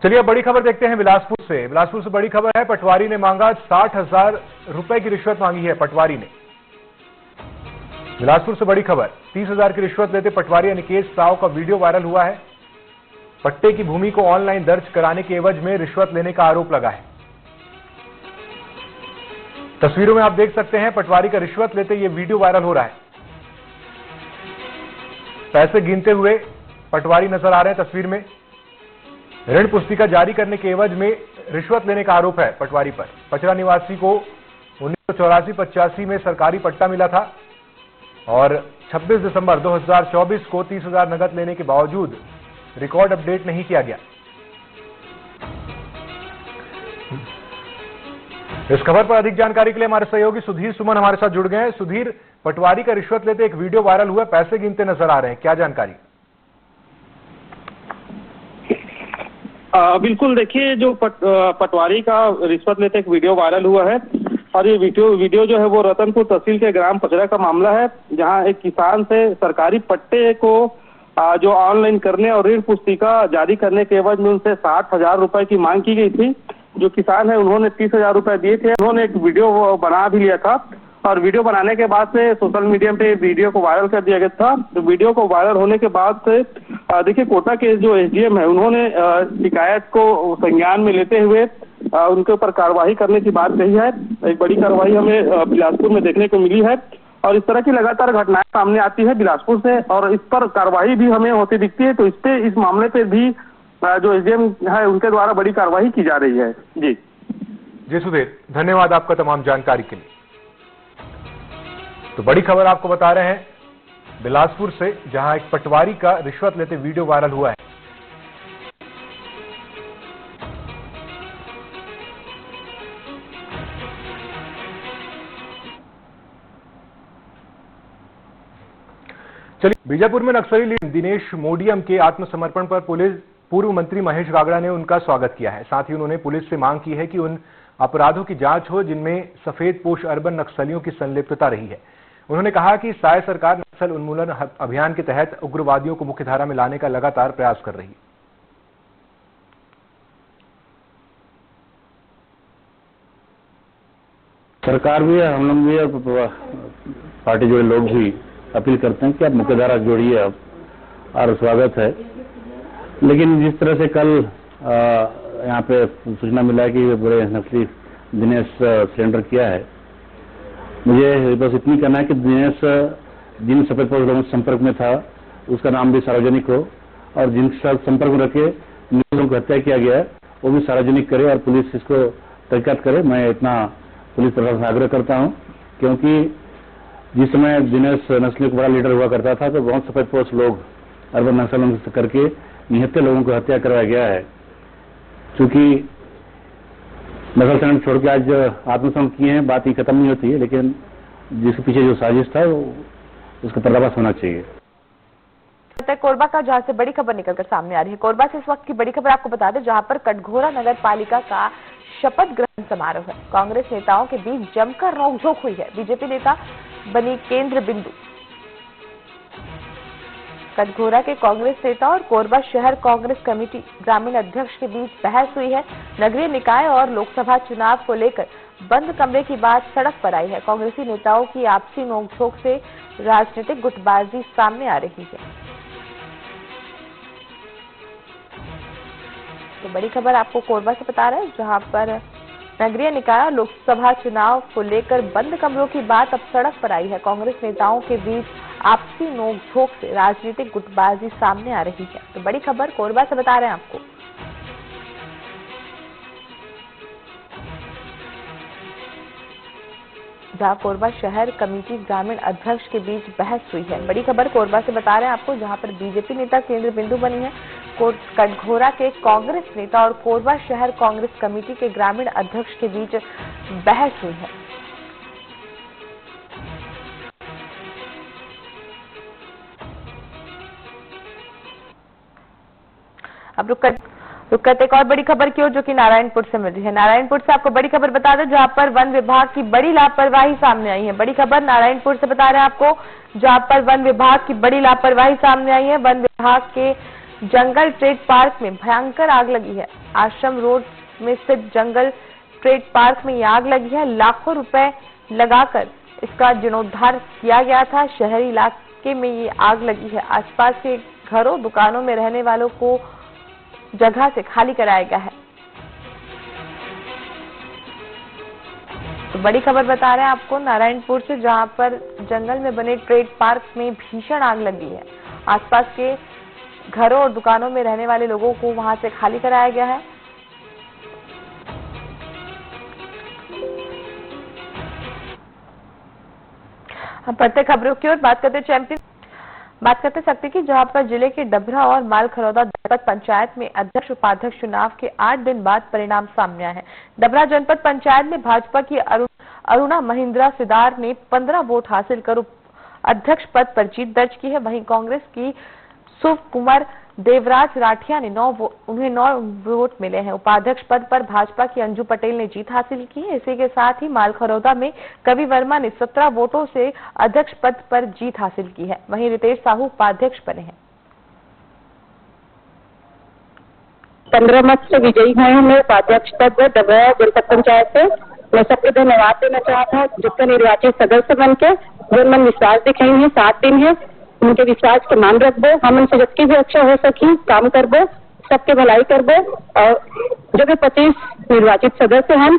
चलिए अब बड़ी खबर देखते हैं बिलासपुर से। बिलासपुर से बड़ी खबर है, पटवारी ने मांगा 60,000 रुपए की रिश्वत मांगी है पटवारी ने। बिलासपुर से बड़ी खबर, 30,000 की रिश्वत लेते पटवारी अनिकेत साव का वीडियो वायरल हुआ है। पट्टे की भूमि को ऑनलाइन दर्ज कराने के एवज में रिश्वत लेने का आरोप लगा है। तस्वीरों में आप देख सकते हैं पटवारी का रिश्वत लेते ये वीडियो वायरल हो रहा है। पैसे गिनते हुए पटवारी नजर आ रहे हैं तस्वीर में। ऋण पुस्तिका जारी करने के एवज में रिश्वत लेने का आरोप है पटवारी पर। पचरा निवासी को 1984-85 में सरकारी पट्टा मिला था और 26 दिसंबर 2024 को 30,000 नकद लेने के बावजूद रिकॉर्ड अपडेट नहीं किया गया। इस खबर पर अधिक जानकारी के लिए हमारे सहयोगी सुधीर सुमन हमारे साथ जुड़ गए हैं। सुधीर, पटवारी का रिश्वत लेते एक वीडियो वायरल हुआ, पैसे गिनते नजर आ रहे हैं, क्या जानकारी? बिल्कुल, देखिए जो पटवारी का रिश्वत लेते एक वीडियो वायरल हुआ है और ये वीडियो जो है वो रतनपुर तहसील के ग्राम पचरा का मामला है, जहां एक किसान से सरकारी पट्टे को जो ऑनलाइन करने और ऋण पुस्तिका जारी करने के एवज में उनसे 60,000 रुपए की मांग की गई थी। जो किसान है उन्होंने 30,000 रुपए दिए थे। उन्होंने एक वीडियो बना भी लिया था और वीडियो बनाने के बाद से सोशल मीडिया पे वीडियो को वायरल कर दिया गया था। तो वीडियो को वायरल होने के बाद से देखिए कोटा के जो एसडीएम है उन्होंने शिकायत को संज्ञान में लेते हुए उनके ऊपर कार्रवाई करने की बात कही है। एक बड़ी कार्रवाई हमें बिलासपुर में देखने को मिली है और इस तरह की लगातार घटनाएं सामने आती है बिलासपुर से और इस पर कार्रवाई भी हमें होती दिखती है। तो इस मामले पे भी जो एसडीएम है उनके द्वारा बड़ी कार्रवाई की जा रही है। जी सुधीर, धन्यवाद आपका तमाम जानकारी के लिए। तो बड़ी खबर आपको बता रहे हैं बिलासपुर से, जहां एक पटवारी का रिश्वत लेते वीडियो वायरल हुआ है। चलिए, बीजापुर में नक्सली लीडर दिनेश मोडियम के आत्मसमर्पण पर पूर्व मंत्री महेश गागड़ा ने उनका स्वागत किया है। साथ ही उन्होंने पुलिस से मांग की है कि उन अपराधों की जांच हो जिनमें सफेदपोश अर्बन नक्सलियों की संलिप्तता रही है। उन्होंने कहा कि साय सरकार नक्सल उन्मूलन अभियान के तहत उग्रवादियों को मुख्यधारा में लाने का लगातार प्रयास कर रही है। सरकार भी है, हम लोग भी है, पार्टी जुड़े लोग भी अपील करते हैं कि आप मुख्यधारा जोड़िए अब, और स्वागत है। लेकिन जिस तरह से कल यहाँ पे सूचना मिला कि बुरे नक्सली दिनेश सरेंडर किया है, मुझे बस इतनी कहना है कि दिनेश जिन सफेदपोश लोगों के संपर्क में था उसका नाम भी सार्वजनिक हो और जिनके साथ संपर्क में रखे लोगों को हत्या किया गया है वो भी सार्वजनिक करे और पुलिस इसको तहकीकात करे। मैं इतना पुलिस प्रशासन से आग्रह करता हूँ, क्योंकि जिस समय दिनेश नस्ली को बड़ा लीडर हुआ करता था तो बहुत सफेदपोश लोग अर्बन नक्सलों करके निहत्थे लोगों को हत्या करवाया गया है। चूंकि नक्सल संगठन छोड़ के आज आत्मसमर्पण किए हैं, बात ही खत्म नहीं होती है, लेकिन जिसके पीछे जो साजिश था उसका पर्दाफाश होना चाहिए। कोरबा का जहां से बड़ी खबर निकलकर सामने आ रही है। कोरबा से इस वक्त की बड़ी खबर आपको बता दें, जहां पर कटघोरा नगर पालिका का शपथ ग्रहण समारोह है। कांग्रेस नेताओं के बीच जमकर नोकझोंक हुई है। बीजेपी नेता बनी केंद्र बिंदु। कटघोरा के कांग्रेस नेता और कोरबा शहर कांग्रेस कमेटी ग्रामीण अध्यक्ष के बीच बहस हुई है। नगरीय निकाय और लोकसभा चुनाव को लेकर बंद कमरे की बात सड़क पर आई है। कांग्रेसी नेताओं की आपसी नोकझोंक से राजनीतिक गुटबाजी सामने आ रही है। तो बड़ी खबर आपको कोरबा से बता रहे हैं, जहां पर नगरीय निकाय और लोकसभा चुनाव को लेकर बंद कमरों की बात अब सड़क पर आई है। कांग्रेस नेताओं के बीच आपसी नोकझोंक से राजनीतिक गुटबाजी सामने आ रही है। तो बड़ी खबर कोरबा से बता रहे हैं आपको। जहां कोरबा शहर कमेटी ग्रामीण अध्यक्ष के बीच बहस हुई है। बड़ी खबर कोरबा से बता रहे हैं आपको, जहां पर बीजेपी नेता केंद्र बिंदु बनी है। कटघोरा के कांग्रेस नेता और कोरबा शहर कांग्रेस कमेटी के ग्रामीण अध्यक्ष के बीच बहस हुई है। अब रुक करते एक और बड़ी खबर की ओर, जो कि नारायणपुर से मिल रही है। नारायणपुर से आपको बड़ी खबर बता दें, जहां पर वन विभाग की बड़ी लापरवाही सामने आई है। बड़ी खबर नारायणपुर से बता रहे हैं आपको, जहां पर वन विभाग की बड़ी लापरवाही सामने आई है। वन विभाग के जंगल ट्रेड पार्क में भयंकर आग लगी है। आश्रम रोड में स्थित जंगल ट्रेड पार्क में ये आग लगी है। लाखों रुपए लगाकर इसका जीर्णोद्धार किया गया था। शहरी इलाके में ये आग लगी है। आसपास के घरों दुकानों में रहने वालों को जगह से खाली कराया गया है। तो बड़ी खबर बता रहे हैं आपको नारायणपुर से, जहां पर जंगल में बने ट्रेड पार्क में भीषण आग लगी है। आसपास के घरों और दुकानों में रहने वाले लोगों को वहां से खाली कराया गया है। हम बढ़ते खबरों की ओर बात करते सकते कि जहां पर जिले के डभरा और मालखरौदा जनपद पंचायत में अध्यक्ष उपाध्यक्ष चुनाव के 8 दिन बाद परिणाम सामने आए हैं। डभरा जनपद पंचायत में भाजपा की अरुणा महिंद्रा सिदार ने 15 वोट हासिल कर अध्यक्ष पद पर जीत दर्ज की है। वहीं कांग्रेस की सुव कुमार देवराज राठिया ने 9 वोट मिले हैं। उपाध्यक्ष पद पर भाजपा की अंजू पटेल ने जीत हासिल की है। इसी के साथ ही मालखरौदा में कवि वर्मा ने 17 वोटों से अध्यक्ष पद पर जीत हासिल की है। वहीं रितेश साहू उपाध्यक्ष बने हैं। 15 मत से विजयी हुए हैं मैं उपाध्यक्ष पद पर डभरा जनपद पंचायत से। मैं सबको धन्यवाद देना चाहता हूँ जिसका निर्वाचित सदस्य बन के जो मन विश्वास दिखाएंगे। 7 दिन है, उनके विश्वास के मान रखबो, हम उनसे जितनी भी अच्छा हो सकी काम करबो, सबके भलाई करबो। और जो भी 25 निर्वाचित सदस्य हैं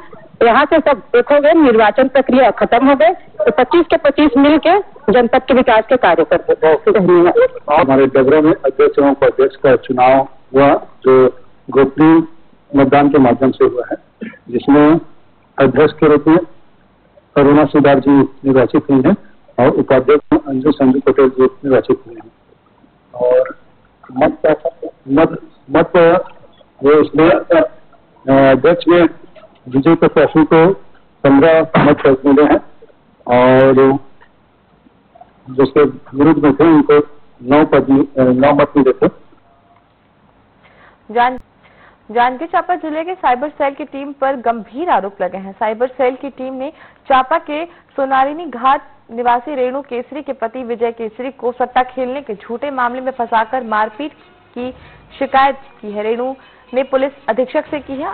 यहाँ से सब देखोगे निर्वाचन प्रक्रिया खत्म हो गए तो 25 के 25 मिल के जनपद के विकास के कार्य करते। धन्यवाद। हमारे डबरा में अध्यक्ष एवं उपाध्यक्ष का चुनाव हुआ जो गोपनीय मतदान के माध्यम से हुआ है, जिसमें अध्यक्ष के रूप में अरुणा सिदार जी निर्वाचित हुई हैं और उपाध्यक्ष अंजू संजू पटेल जी निर्वाचित हुए हैं। और मत वो इसमें अध्यक्ष में विजय प्रत्याशी को 15 मत मिले हैं और जिसके विरुद्ध में थे उनको 9 मत मिले थे। जांजगीर चांपा जिले के साइबर सेल की टीम पर गंभीर आरोप लगे हैं। साइबर सेल की टीम ने चांपा के सोनारिनी घाट निवासी रेणु केसरी के पति विजय केसरी को सट्टा खेलने के झूठे मामले में फंसाकर मारपीट की शिकायत की है। रेणु ने पुलिस अधीक्षक से की है।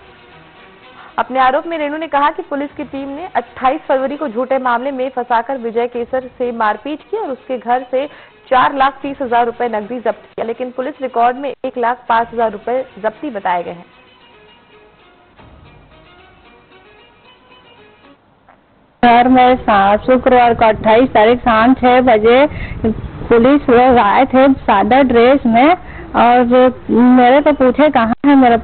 अपने आरोप में रेणु ने कहा कि पुलिस की टीम ने 28 फरवरी को झूठे मामले में फंसाकर विजय केसर से मारपीट की और उसके घर से 4,30,000 रुपए नकदी जब्त किया, लेकिन पुलिस रिकॉर्ड में 1,05,000 रुपए जब्ती बताए गए हैं। सर मैं शुक्रवार को 28 तारीख शाम 6 बजे पुलिस लोग आए थे सादा ड्रेस में और मेरे को पूछे कहाँ है मेरा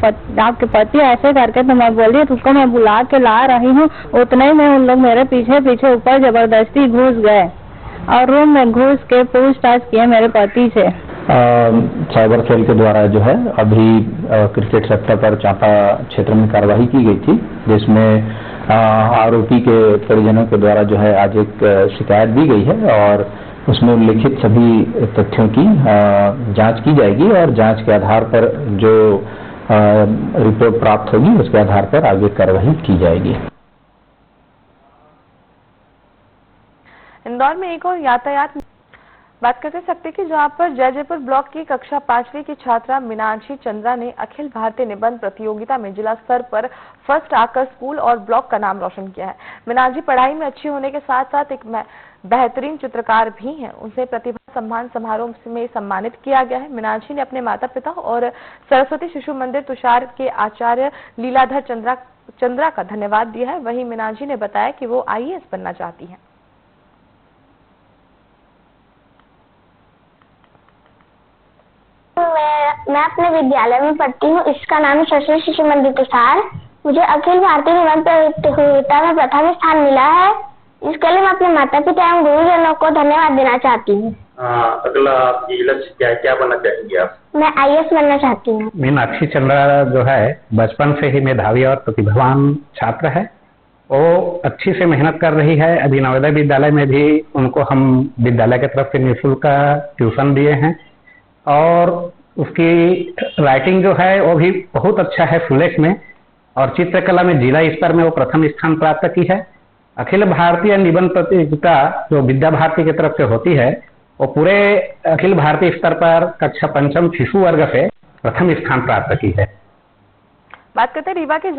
आपके पति, ऐसे करके तो मैं बोली रुको मैं बुला के ला रही हूँ। उतने ही में उन लोग मेरे पीछे पीछे ऊपर जबरदस्ती घुस गए और रूम में घुस के पूछताछ किए मेरे पति से। साइबर सेल के द्वारा जो है अभी क्रिकेट सट्टा पर चांपा क्षेत्र में कार्रवाई की गई थी, जिसमें आरोपी के परिजनों के द्वारा जो है आज एक शिकायत दी गई है और उसमें उल्लिखित सभी तथ्यों की जांच की जाएगी और जांच के आधार पर जो रिपोर्ट प्राप्त होगी उसके आधार पर आगे कार्रवाई की जाएगी। इंदौर में एक और यातायात बात कर सकते कि जहां पर जयजयपुर ब्लॉक की कक्षा 5वीं की छात्रा मीनाक्षी चंद्रा ने अखिल भारतीय निबंध प्रतियोगिता में जिला स्तर पर फर्स्ट आकर स्कूल और ब्लॉक का नाम रोशन किया है। मीनाक्षी पढ़ाई में अच्छी होने के साथ साथ एक बेहतरीन चित्रकार भी हैं। उनसे प्रतिभा सम्मान समारोह में सम्मानित किया गया है। मीनाक्षी ने अपने माता पिता और सरस्वती शिशु मंदिर तुषार के आचार्य लीलाधर चंद्रा का धन्यवाद दिया है। वहीं मीनाक्षी ने बताया कि वो IAS बनना चाहती है। मैं अपने विद्यालय में पढ़ती हूँ, इसका नाम है सरस्वती शिशु मंदिर तुषार। मुझे अखिल भारतीय निबंध प्रतियोगिता में प्रथम स्थान मिला है। इसके लिए मैं अपने माता पिता एवं गुरुजनों को धन्यवाद देना चाहती हूँ। अगला आपकी लक्ष्य क्या है, क्या बनना चाहेंगे आप? मैं IAS बनना चाहती हूँ। मीनाक्षी चंद्रा जो है बचपन से ही मेधावी और प्रतिभावान छात्र है। वो अच्छी से मेहनत कर रही है। अभी नवोदय विद्यालय में भी उनको हम विद्यालय की तरफ से निःशुल्क ट्यूशन दिए हैं और उसकी राइटिंग जो है वो भी बहुत अच्छा है फुलेक्स में और चित्रकला में जिला स्तर में वो प्रथम स्थान प्राप्त की है। अखिल भारतीय निबंध प्रतियोगिता जो विद्या भारती की तरफ से होती है वो पूरे अखिल भारतीय स्तर पर कक्षा 5 शिशु वर्ग से प्रथम स्थान प्राप्त की है। बात करते हैं रीवा के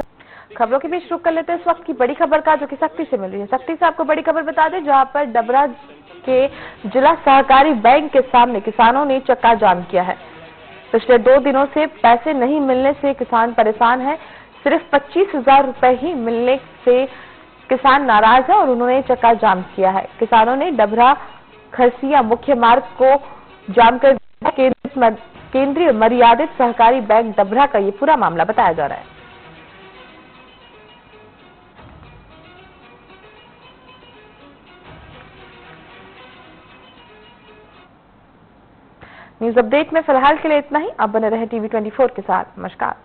खबरों के बीच रुक कर लेते हैं इस वक्त की बड़ी खबर का, जो कि शक्ति से मिल रही है। शक्ति से आपको बड़ी खबर बता दें, जहां पर डबरा के जिला सहकारी बैंक के सामने किसानों ने चक्का जाम किया है। पिछले 2 दिनों से पैसे नहीं मिलने से किसान परेशान है। सिर्फ 25,000 रुपए ही मिलने से किसान नाराज है और उन्होंने चक्का जाम किया है। किसानों ने डबरा खरसिया मुख्य मार्ग को जाम कर केंद्रीय मर्यादित सहकारी बैंक डबरा का ये पूरा मामला बताया जा रहा है। न्यूज अपडेट में फिलहाल के लिए इतना ही। आप बने रहे टीवी 24 के साथ। नमस्कार।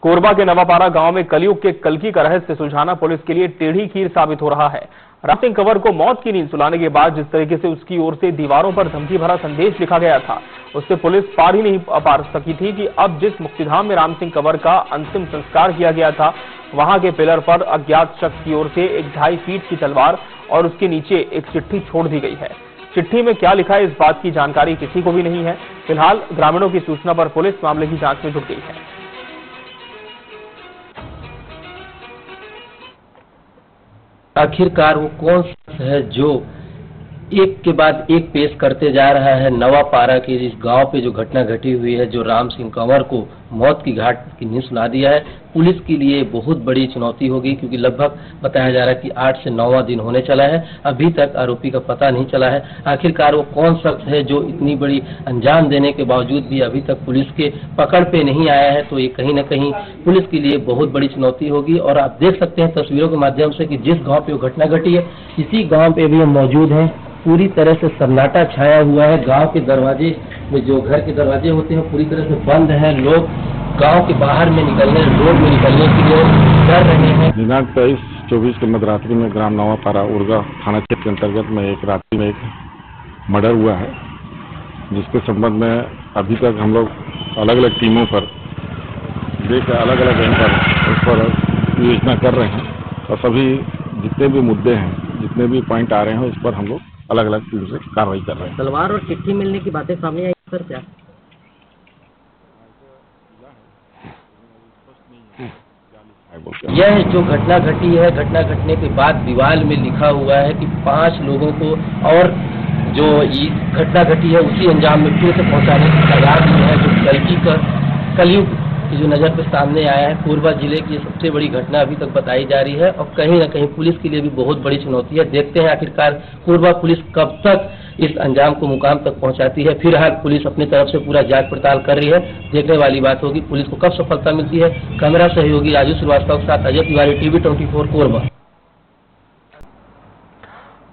कोरबा के नवापारा गांव में कलयुग के कल्कि का रहस्य सुलझाना पुलिस के लिए टेढ़ी खीर साबित हो रहा है। राम सिंह कंवर को मौत की नींद सुलाने के बाद जिस तरीके से उसकी ओर से दीवारों पर धमकी भरा संदेश लिखा गया था, उससे पुलिस पार ही नहीं पा सकी थी कि अब जिस मुक्तिधाम में राम सिंह कंवर का अंतिम संस्कार किया गया था, वहां के पिलर पर अज्ञात शख्स की ओर से एक 2.5 फीट की तलवार और उसके नीचे एक चिट्ठी छोड़ दी गई है। चिट्ठी में क्या लिखा है, इस बात की जानकारी किसी को भी नहीं है। फिलहाल ग्रामीणों की सूचना पर पुलिस मामले की जांच में जुट गई है। आखिरकार वो कौन शख्स है जो एक के बाद एक पेश करते जा रहा है। नवापारा के इस गांव पे जो घटना घटी हुई है, जो राम सिंह कंवर को मौत की घाट की नींद सुला दिया है, पुलिस के लिए बहुत बड़ी चुनौती होगी, क्योंकि लगभग बताया जा रहा है कि 8 से 9वां दिन होने चला है, अभी तक आरोपी का पता नहीं चला है। आखिरकार वो कौन शख्स है जो इतनी बड़ी अंजाम देने के बावजूद भी अभी तक पुलिस के पकड़ पे नहीं आया है, तो ये कहीं न कहीं पुलिस के लिए बहुत बड़ी चुनौती होगी। और आप देख सकते हैं तस्वीरों के माध्यम से कि जिस गाँव पे वो घटना घटी है, इसी गाँव पे भी हम मौजूद हैं। पूरी तरह से सन्नाटा छाया हुआ है। गांव के दरवाजे में, जो घर के दरवाजे होते हैं, पूरी तरह से बंद हैं। लोग गांव के बाहर में निकलने, रोड में निकलने के लिए डर रहे हैं। दिनांक 23-24 के मध्यरात्रि में ग्राम नवापारा उर्गा थाना क्षेत्र के अंतर्गत में एक रात्रि में एक मर्डर हुआ है, जिसके संबंध में अभी तक हम लोग अलग अलग टीमों पर देख अलग अलग एंकर उस पर योजना कर रहे हैं और सभी जितने भी मुद्दे हैं, जितने भी पॉइंट आ रहे हैं, उस पर हम लोग अलग अलग टीम से कार्रवाई कर रहे हैं। तलवार और चिट्ठी मिलने की बातें सामने आई सर, क्या यह जो घटना घटी है, घटना घटने के बाद दीवार में लिखा हुआ है कि 5 लोगों को और जो ये घटना घटी है उसी अंजाम में फिर से पहुंचाने की तैयार दी है, जो कलयुग की जो नजर पे सामने आया है। कोरबा जिले की ये सबसे बड़ी घटना अभी तक बताई जा रही है और कहीं ना कहीं पुलिस के लिए भी बहुत बड़ी चुनौती है। देखते हैं आखिरकार कोरबा पुलिस कब तक इस अंजाम को मुकाम तक पहुंचाती है। फिलहाल पुलिस अपनी तरफ से पूरा जांच पड़ताल कर रही है। देखने वाली बात होगी पुलिस को कब सफलता मिलती है। कैमरा सहयोगी राजू श्रीवास्तव के साथ अजय तिवारी, टीवी 24 कोरबा।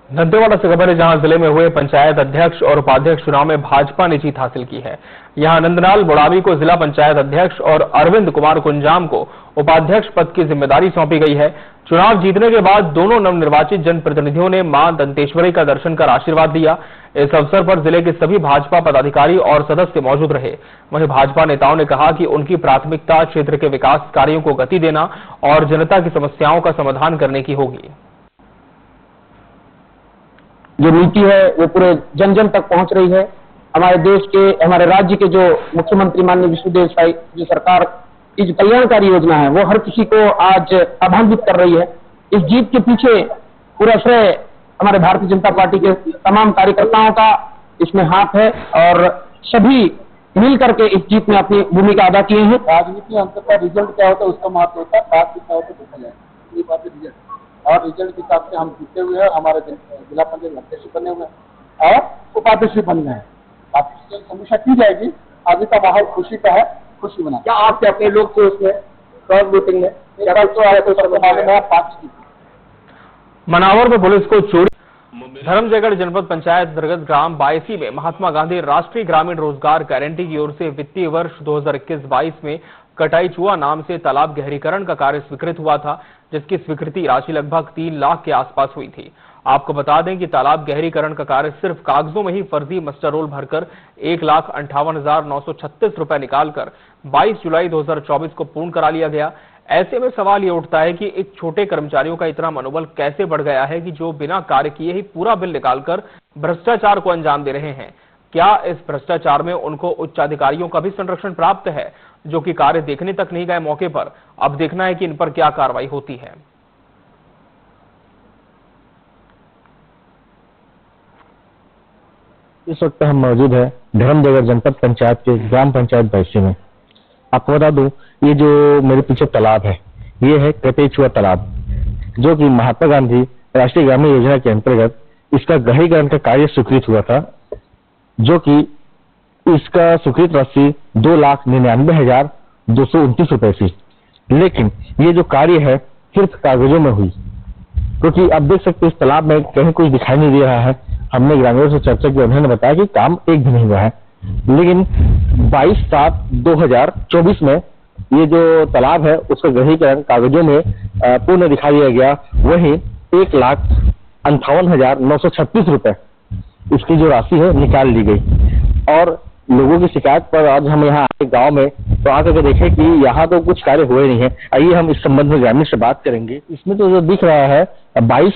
दंतेवाड़ा से खबर है, जहां जिले में हुए पंचायत अध्यक्ष और उपाध्यक्ष चुनाव में भाजपा ने जीत हासिल की है। यहां नंदलाल बुढ़ावी को जिला पंचायत अध्यक्ष और अरविंद कुमार कुंजाम को उपाध्यक्ष पद की जिम्मेदारी सौंपी गई है। चुनाव जीतने के बाद दोनों नवनिर्वाचित जनप्रतिनिधियों ने मां दंतेश्वरी का दर्शन कर आशीर्वाद दिया। इस अवसर पर जिले के सभी भाजपा पदाधिकारी और सदस्य मौजूद रहे। वहीं भाजपा नेताओं ने कहा कि उनकी प्राथमिकता क्षेत्र के विकास कार्यों को गति देना और जनता की समस्याओं का समाधान करने की होगी। जो नीति है वो पूरे जन जन तक पहुंच रही है। हमारे देश के, हमारे राज्य के जो मुख्यमंत्री माननीय विष्णुदेव साई जो सरकार की जो कल्याणकारी योजना है वो हर किसी को आज लाभान्वित कर रही है। इस जीत के पीछे पूरा श्रेय हमारे भारतीय जनता पार्टी के तमाम कार्यकर्ताओं का इसमें हाथ है और सभी मिल करके इस जीत में अपनी भूमिका अदा किए हैं। राजनीति में अंततः रिजल्ट क्या होता है उसका महत्व होता है, बात क्या होता है देखा जाए, ये बात है रिजल्ट। और रिजल्ट के हिसाब से हम जीते हुए हैं, हमारे जिला पंचायत अध्यक्ष बने हुए हैं और उपाध्यक्ष बन गए हैं। आपकी समीक्षा की जाएगी। आगे का माहौल खुशी का है, खुशी बना। क्या आपके अपने लोग थे उसमें क्रॉस वोटिंग में? मनावर में पुलिस को चोरी। धर्मजयगढ़ जनपद पंचायत अंतर्गत ग्राम बायसी में महात्मा गांधी राष्ट्रीय ग्रामीण रोजगार गारंटी की ओर से वित्तीय वर्ष 2021-22 में कटाई चुआ नाम से तालाब गहरीकरण का कार्य स्वीकृत हुआ था, जिसकी स्वीकृति राशि लगभग 3 लाख के आसपास हुई थी। आपको बता दें कि तालाब गहरीकरण का कार्य सिर्फ कागजों में ही फर्जी मस्टर रोल भरकर 1,58,936 रुपए निकालकर 22 जुलाई 2024 को पूर्ण करा लिया गया। ऐसे में सवाल ये उठता है कि एक छोटे कर्मचारियों का इतना मनोबल कैसे बढ़ गया है कि जो बिना कार्य किए ही पूरा बिल निकालकर भ्रष्टाचार को अंजाम दे रहे हैं। क्या इस भ्रष्टाचार में उनको उच्च अधिकारियों का भी संरक्षण प्राप्त है, जो कि कार्य देखने तक नहीं गए मौके पर? अब देखना है कि इन पर क्या कार्रवाई होती है। इस वक्त हम मौजूद है धर्मनगर जनपद पंचायत के ग्राम पंचायत बैसी में। आपको बता दूं, ये जो मेरे पीछे तालाब है, ये है कटेचुआ तालाब, जो कि महात्मा गांधी राष्ट्रीय ग्रामीण योजना के अंतर्गत इसका गहरीकरण का कार्य स्वीकृत हुआ था, जो कि इसका स्वीकृत राशि 2,99,229 रुपए थी। लेकिन ये जो कार्य है सिर्फ कागजों में हुई, क्योंकि आप देख सकते हैं इस तालाब में कहीं कुछ दिखाई नहीं दे रहा है। हमने ग्रामीणों से चर्चा की, उन्होंने बताया कि काम एक भी नहीं हुआ है। लेकिन 22/7/2024 में ये जो तालाब है उसका गहरीकरण कागजों में पूर्ण दिखा दिया गया। वहीं 1,58,936 रुपए इसकी जो राशि है निकाल ली गई। और लोगों की शिकायत पर आज हम यहाँ आए गांव में, तो आकर के देखे कि यहाँ तो कुछ कार्य हुए नहीं है। आइए हम इस संबंध में ग्रामीण से बात करेंगे। इसमें तो जो दिख रहा है 22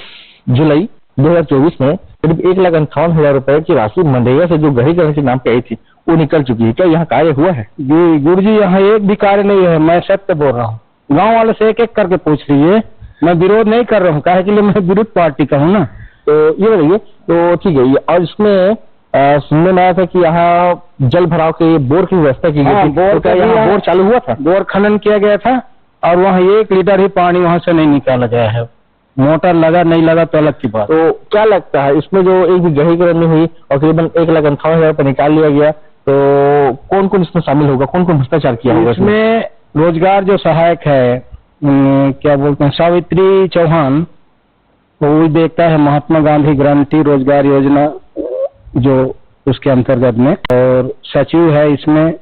जुलाई 2024 में करीब 1,58,000 रुपए की राशि मनरेगा से जो गहरीकरण के नाम पे आई थी वो निकल चुकी है। क्या यहाँ कार्य हुआ है? गुरु जी, यहाँ एक भी कार्य नहीं है। मैं सत्य बोल रहा हूँ। गांव वाले से एक एक करके पूछ लीजिए। मैं विरोध नहीं कर रहा हूँ, काहे के लिए मैं विरोध पार्टी का हूँ ना। तो ये बताइए, तो ठीक है। और इसमें सुनने में आया था कि यहाँ जल भराव के बोर की व्यवस्था की गई थी। बोर तो यहाँ बोर चालू हुआ था? बोर खनन किया गया था और वहाँ 1 लीटर ही पानी वहाँ से नहीं निकाला गया है। मोटर लगा नहीं लगा तो अलग की बात। तो क्या लगता है इसमें जो एक भी गहरीकरण नहीं हुई और करीबन 1,58,000 रुपए निकाल लिया गया, तो कौन कौन इसमें शामिल होगा? कौन कौन भ्रष्टाचार किया होगा? इसमें रोजगार जो सहायक है, क्या बोलते हैं, सावित्री चौहान, वो देखता है महात्मा गांधी गारंटी रोजगार योजना जो उसके अंतर्गत में, और सचिव है इसमें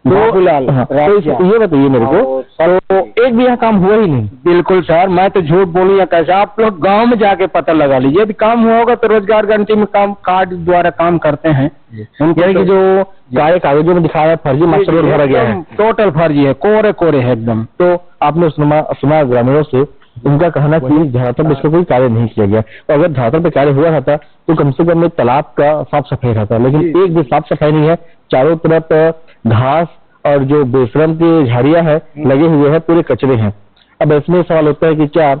बाबूलाल। तो ये बताइए मेरे को, तो एक भी यहाँ काम हुआ ही नहीं? बिल्कुल सर, मैं तो झूठ बोलूँ या कैसे? आप लोग गांव में जाके पता लगा लीजिए। यदि काम हुआ होगा तो रोजगार गारंटी में काम कार्ड द्वारा काम करते हैं। यानी कि जो कार्य कागजों में दिखाया फर्जी मास्टर भरा गया है, टोटल फर्जी है, कोरे कोरे है एकदम। तो आपने सुना ग्रामीणों से, उनका कहना कि धरातल पर इसका कोई कार्य नहीं किया गया। तो अगर धरातल पे कार्य हुआ था तो कम से कम एक तालाब का साफ सफाई रहता, लेकिन एक भी साफ सफाई नहीं है। चारों तरफ घास और जो बेशरम की झाड़ियां है लगे हुए हैं, पूरे कचरे हैं। अब इसमें सवाल होता है कि क्या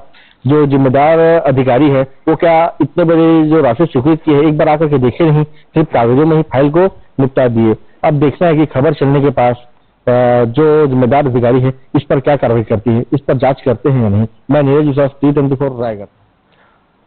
जो जिम्मेदार अधिकारी है वो क्या इतने बड़े जो राशि स्वीकृत की है एक बार आकर के देखे नहीं, सिर्फ कागजों में ही फाइल को निपटा दिए। अब देखना है कि खबर चलने के पास जो जिम्मेदार अधिकारी है इस पर क्या कार्रवाई करती है, इस पर जांच करते हैं या नहीं। मैं नीरज विश्वास, T24 रायगढ़।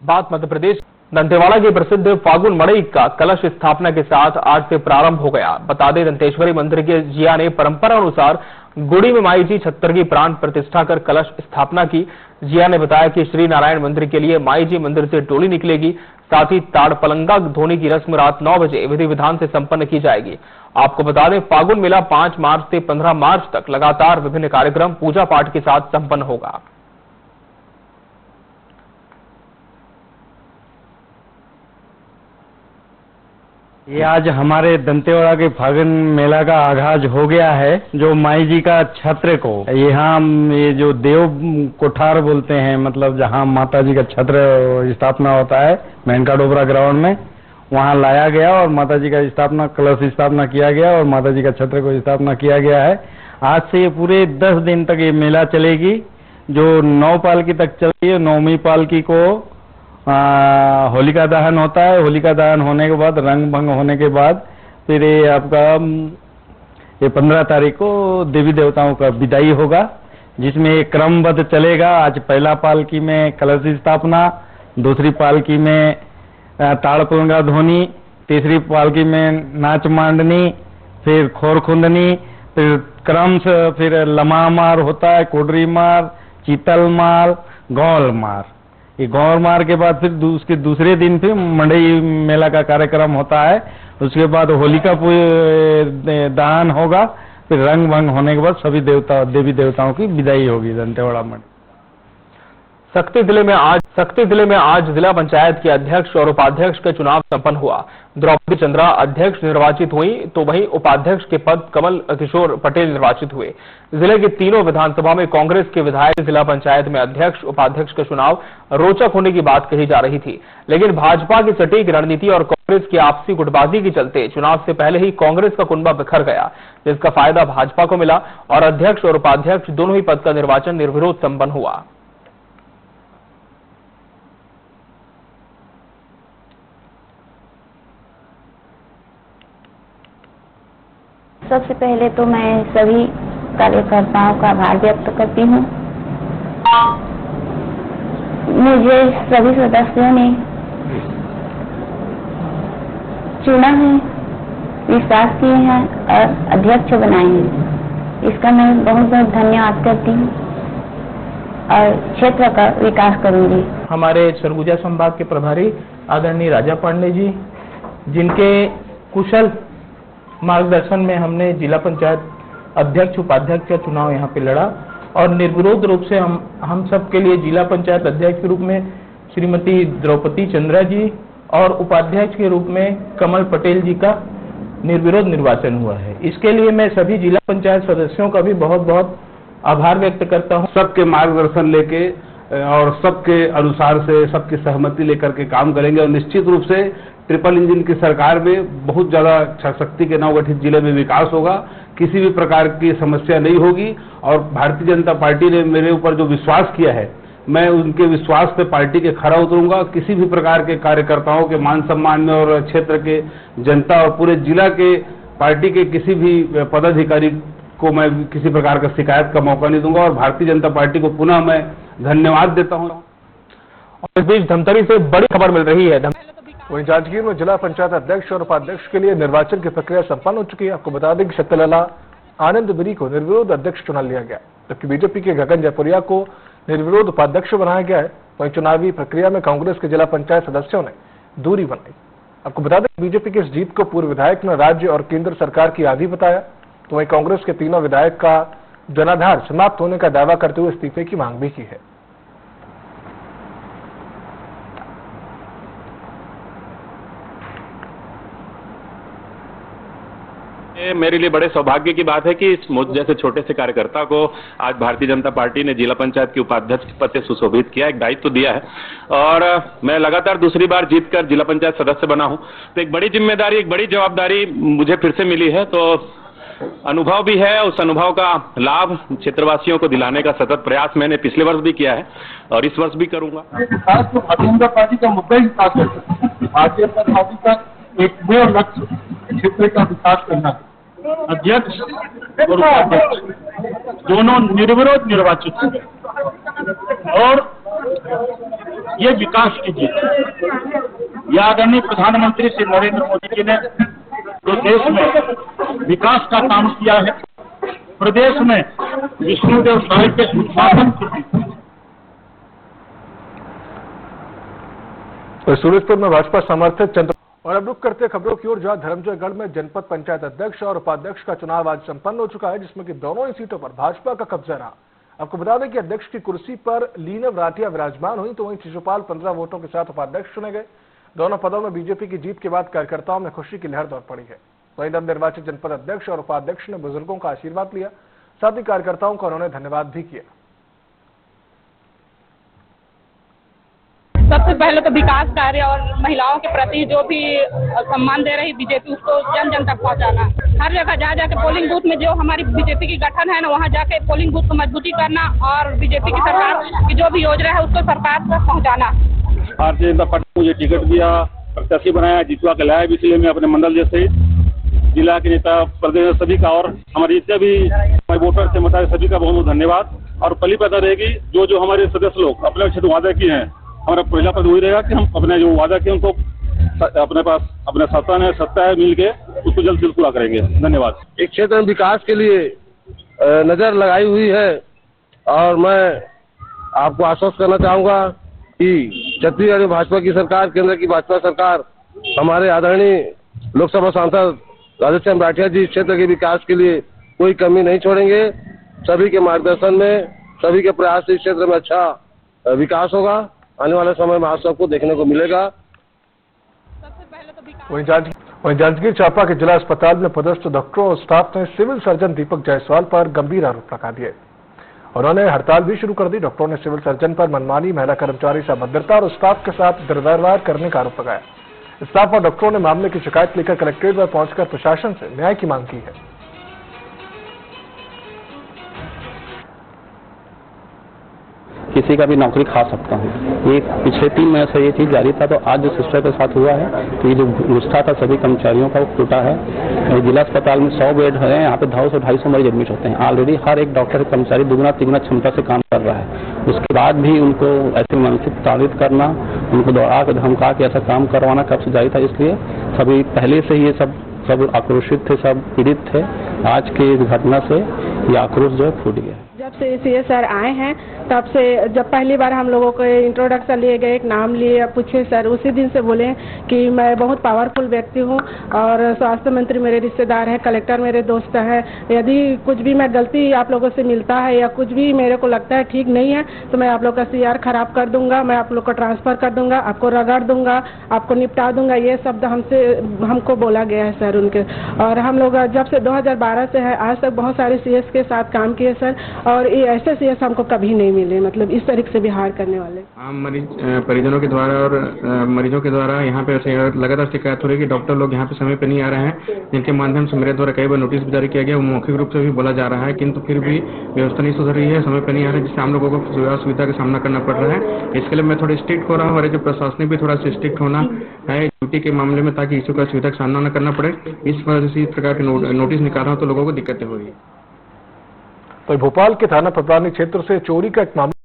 बात मध्य प्रदेश दंतेवाड़ा के प्रसिद्ध फागुन मड़ई का कलश स्थापना के साथ आज से प्रारंभ हो गया। बता दें, दंतेश्वरी मंदिर के जिया ने परंपरा अनुसार गुड़ी में माई जी छत्तर की प्राण प्रतिष्ठा कर कलश स्थापना की। जिया ने बताया कि श्री नारायण मंदिर के लिए माई जी मंदिर से टोली निकलेगी। साथ ही ताड़पलंगा धोने की रस्म रात 9 बजे विधि विधान से संपन्न की जाएगी। आपको बता दें, फागुन मेला 5 मार्च से 15 मार्च तक लगातार विभिन्न कार्यक्रम पूजा पाठ के साथ संपन्न होगा। ये आज हमारे दंतेवाड़ा के फागुन मेला का आगाज हो गया है, जो माई जी का छत्र को यहाँ ये जो देव कोठार बोलते हैं, मतलब जहाँ माता जी का छत्र स्थापना होता है मेनका डोबरा ग्राउंड में, वहाँ लाया गया और माता जी का स्थापना कलश स्थापना किया गया और माता जी का छत्र को स्थापना किया गया है। आज से ये पूरे 10 दिन तक ये मेला चलेगी, जो 9 पालकी तक चलेगी। 9वीं पालकी को होलिका दहन होता है। होलिका दहन होने के बाद, रंग भंग होने के बाद फिर ये आपका ये 15 तारीख को देवी देवताओं का विदाई होगा, जिसमें ये क्रमबद्ध चलेगा। आज पहला पालकी में कलश स्थापना, दूसरी पालकी में ताड़पलंगा धोनी, तीसरी पालकी में नाच मांडनी, फिर खोर खुंदनी, फिर क्रम से फिर लमा मार होता है, कोडरी मार, चीतल मार, गौल मार। ये गौर मार के बाद फिर उसके दूसरे दिन फिर मंडई मेला का कार्यक्रम होता है। उसके बाद होलिका दहन होगा, फिर रंग भंग होने के बाद सभी देवी देवताओं की विदाई होगी दंतेवाड़ा मंडई। सक्ती जिले में आज जिला पंचायत के अध्यक्ष और उपाध्यक्ष का चुनाव संपन्न हुआ। द्रौपदी चंद्रा अध्यक्ष निर्वाचित हुई तो वहीं उपाध्यक्ष के पद कमल किशोर पटेल निर्वाचित हुए। जिले की तीनों विधानसभा में कांग्रेस के विधायक जिला पंचायत में अध्यक्ष उपाध्यक्ष का चुनाव रोचक होने की बात कही जा रही थी, लेकिन भाजपा की सटीक रणनीति और कांग्रेस की आपसी गुटबाजी के चलते चुनाव से पहले ही कांग्रेस का कुनबा बिखर गया, जिसका फायदा भाजपा को मिला और अध्यक्ष और उपाध्यक्ष दोनों ही पद का निर्वाचन निर्विरोध संपन्न हुआ। सबसे पहले तो मैं सभी कार्यकर्ताओं का आभार व्यक्त करती हूँ। मुझे सभी सदस्यों ने चुना है, विश्वास किए हैं और अध्यक्ष बनाए हैं। इसका मैं बहुत बहुत धन्यवाद करती हूँ और क्षेत्र का विकास करूंगी। हमारे सरगुजा संभाग के प्रभारी आदरणीय राजा पांडे जी, जिनके कुशल मार्गदर्शन में हमने जिला पंचायत अध्यक्ष उपाध्यक्ष का चुनाव यहाँ पे लड़ा और निर्विरोध रूप से हम सब के लिए जिला पंचायत अध्यक्ष के रूप में श्रीमती द्रौपदी चंद्रा जी और उपाध्यक्ष के रूप में कमल पटेल जी का निर्विरोध निर्वाचन हुआ है। इसके लिए मैं सभी जिला पंचायत सदस्यों का भी बहुत बहुत आभार व्यक्त करता हूँ। सबके मार्गदर्शन लेके और सबके अनुसार से सबकी सहमति लेकर के काम करेंगे और निश्चित रूप से ट्रिपल इंजन की सरकार में बहुत ज्यादा शक्ति के नवगठित जिले में विकास होगा, किसी भी प्रकार की समस्या नहीं होगी। और भारतीय जनता पार्टी ने मेरे ऊपर जो विश्वास किया है, मैं उनके विश्वास पे पार्टी के खरा उतरूंगा। किसी भी प्रकार के कार्यकर्ताओं के मान सम्मान में और क्षेत्र के जनता और पूरे जिला के पार्टी के किसी भी पदाधिकारी को मैं किसी प्रकार का शिकायत का मौका नहीं दूंगा और भारतीय जनता पार्टी को पुनः मैं धन्यवाद देता हूं। और इस बीच धमतरी से बड़ी खबर मिल रही है। वहीं जांजगीर में जिला पंचायत अध्यक्ष और उपाध्यक्ष के लिए निर्वाचन की प्रक्रिया संपन्न हो चुकी है। आपको बता दें कि शक्तिलाला आनंद बिरी को निर्विरोध अध्यक्ष चुना लिया गया, जबकि बीजेपी के गगन जयपुरिया को निर्विरोध उपाध्यक्ष बनाया गया है। वहीं चुनावी प्रक्रिया में कांग्रेस के जिला पंचायत सदस्यों ने दूरी बनाई। आपको बता दें बीजेपी की इस जीत को पूर्व विधायक ने राज्य और केंद्र सरकार की आंधी बताया, तो वहीं कांग्रेस के तीनों विधायक का जनाधार समाप्त होने का दावा करते हुए इस्तीफे की मांग भी की है। मेरे लिए बड़े सौभाग्य की बात है कि इस मुझ जैसे छोटे से कार्यकर्ता को आज भारतीय जनता पार्टी ने जिला पंचायत की उपाध्यक्ष पद से सुशोभित किया, एक दायित्व दिया है और मैं लगातार दूसरी बार जीतकर जिला पंचायत सदस्य बना हूं, तो एक बड़ी जिम्मेदारी, एक बड़ी जवाबदारी मुझे फिर से मिली है। तो अनुभव भी है, उस अनुभव का लाभ क्षेत्रवासियों को दिलाने का सतत प्रयास मैंने पिछले वर्ष भी किया है और इस वर्ष भी करूंगा। भारतीय जनता पार्टी का मुद्दा ही विकास है। भारतीय जनता पार्टी का एक मूल लक्ष्य क्षेत्र का विकास करना है। अध्यक्ष और उपाध्यक्ष दोनों निर्विरोध निर्वाचित हुए और ये विकास की जीत। यह आदरणीय प्रधानमंत्री श्री नरेंद्र मोदी जी ने जो देश में विकास का काम किया है, प्रदेश में विष्णुदेव साय के उत्पादन की। सूरजपुर में भाजपा समर्थित चंद्र और अब रुक करते खबरों की ओर, जहां धर्मजयगढ़ में जनपद पंचायत अध्यक्ष और उपाध्यक्ष का चुनाव आज संपन्न हो चुका है, जिसमें कि दोनों ही सीटों पर भाजपा का कब्जा रहा। आपको बता दें कि अध्यक्ष की कुर्सी पर लीनव राठिया विराजमान हुई, तो वहीं शिशुपाल 15 वोटों के साथ उपाध्यक्ष चुने गए। दोनों पदों में बीजेपी की जीत के बाद कार्यकर्ताओं में खुशी की लहर दौड़ पड़ी है। वहीं नवनिर्वाचित जनपद अध्यक्ष और उपाध्यक्ष ने बुजुर्गों का आशीर्वाद लिया, साथ ही कार्यकर्ताओं का उन्होंने धन्यवाद भी किया। सबसे पहले तो विकास कार्य और महिलाओं के प्रति जो भी सम्मान दे रही बीजेपी, उसको जन जन तक पहुंचाना। हर जगह जा जाके पोलिंग बूथ में जो हमारी बीजेपी की गठन है ना, वहां जाके पोलिंग बूथ को मजबूती करना और बीजेपी की सरकार की जो भी योजना है उसको सरकार तक पहुंचाना। भारतीय जनता पार्टी मुझे टिकट दिया, प्रत्याशी बनाया, जितवा के लाया, इसलिए मैं अपने मंडल जैसे जिला के नेता, प्रदेश सभी का और हमारे जितने भी वोटर से मता सभी का बहुत बहुत धन्यवाद। और पली पता रहेगी जो हमारे सदस्य लोग अपने क्षेत्र वादा किए हैं, हमारा पहला पद वही रहेगा कि हम अपने जो वादा किए उनको अपने पास अपने सत्ता है मिल के उसको जल्द से जल्द पूरा करेंगे। धन्यवाद। एक क्षेत्र में विकास के लिए नजर लगाई हुई है और मैं आपको आश्वस्त करना चाहूंगा कि छत्तीसगढ़ में भाजपा की सरकार, केंद्र की भाजपा सरकार, हमारे आदरणीय लोकसभा सांसद राधेश्याम राठिया जी क्षेत्र के विकास के लिए कोई कमी नहीं छोड़ेंगे। सभी के मार्गदर्शन में, सभी के प्रयास से इस क्षेत्र में अच्छा विकास होगा। आने वाले समय में आप सबको देखने को मिलेगा। वहीं जांजगीर चांपा के जिला अस्पताल में पदस्थ डॉक्टरों और स्टाफ ने सिविल सर्जन दीपक जायसवाल पर गंभीर आरोप लगा दिए। उन्होंने हड़ताल भी शुरू कर दी। डॉक्टरों ने सिविल सर्जन पर मनमानी, महिला कर्मचारी से अभद्रता और स्टाफ के साथ दुर्व्यवहार करने का आरोप लगाया। स्टाफ और डॉक्टरों ने मामले की शिकायत लेकर कलेक्ट्रेट पर पहुंचकर प्रशासन से न्याय की मांग की है। किसी का भी नौकरी खा सकता हूँ। ये पिछले 3 महीने से ये चीज़ जारी था, तो आज जो सिस्टर के साथ हुआ है तो ये जो गुस्सा था सभी कर्मचारियों का वो टूटा है। जिला अस्पताल में 100 बेड है, यहाँ पे 250-250 मरीज एडमिट होते हैं। ऑलरेडी हर एक डॉक्टर कर्मचारी दुगुना तिगुना क्षमता से काम कर रहा है। उसके बाद भी उनको ऐसे मानसिक ताड़ित करना, उनको दौड़ा कर धमका के ऐसा काम करवाना कब से जारी था। इसलिए सभी पहले से ये सब आक्रोशित थे, सब पीड़ित थे। आज के इस घटना से ये आक्रोश जो है फूट गया। जब से सीएस सर आए हैं तब से, जब पहली बार हम लोगों को इंट्रोडक्शन लिए गए, एक नाम लिए, पूछे सर, उसी दिन से बोले कि मैं बहुत पावरफुल व्यक्ति हूं और स्वास्थ्य मंत्री मेरे रिश्तेदार हैं, कलेक्टर मेरे दोस्त हैं। यदि कुछ भी मैं गलती आप लोगों से मिलता है या कुछ भी मेरे को लगता है ठीक नहीं है तो मैं आप लोग का CR खराब कर दूंगा, मैं आप लोग को ट्रांसफर कर दूंगा, आपको रगड़ दूंगा, आपको निपटा दूंगा। ये शब्द हमको बोला गया है सर उनके। और हम लोग जब से 2012 से है आज तक बहुत सारे CS के साथ काम किए सर, और ये ऐसे CS हमको कभी नहीं मिले, मतलब इस तरीके से व्यवहार करने वाले। आम परिजनों के द्वारा और मरीजों के द्वारा यहाँ पे लगातार शिकायत हो रही है कि डॉक्टर लोग यहाँ पे समय पे नहीं आ रहे हैं, जिनके माध्यम से मेरे द्वारा कई बार नोटिस भी जारी किया गया, मौखिक रूप से भी बोला जा रहा है, किंतु फिर भी व्यवस्था नहीं सुधर रही है, समय पे नहीं आ रहा है, जिससे हम लोगों को असुविधा का सामना करना पड़ रहा है। इसके लिए मैं थोड़ा स्ट्रिक्ट हो रहा हूँ, और जो प्रशासनिक भी थोड़ा स्ट्रिक्ट होना है ड्यूटी के मामले में, ताकि इसी का असुविधा का सामना न करना पड़े। इस वजह से इस प्रकार के नोटिस निकाल रहा हूँ, तो लोगों को दिक्कतें हो रही है। तो भोपाल के थाना पटवारी क्षेत्र से चोरी का एक मामला